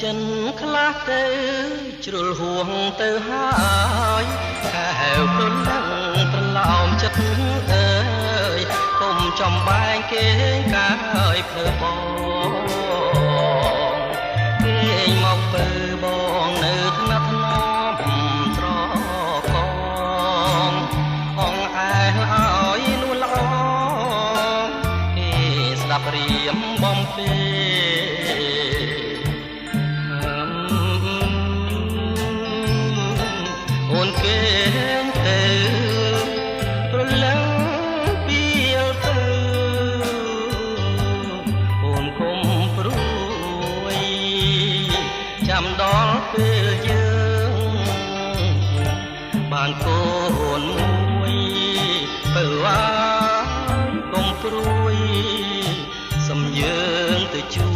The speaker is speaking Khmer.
ចិនខ្លះទៅជ្រុលហួងទៅហើយខែវព្រលឹងប្រឡោមចិត្តអើយគុំចំបែងគេកាយភ្លើបងគេមកពើបងនៅថ្នាក់ថ្នមត្រកងអងអែឲ្យនួនល្អគេស្ដាប់រៀមបំពេអូនគេទៅប្រលឹងពីលទៅអូនគុំព្រួយចាំដល់ពេលយើងបានកូនមួយទៅអាយគុំព្រួយសំយើងទៅជួ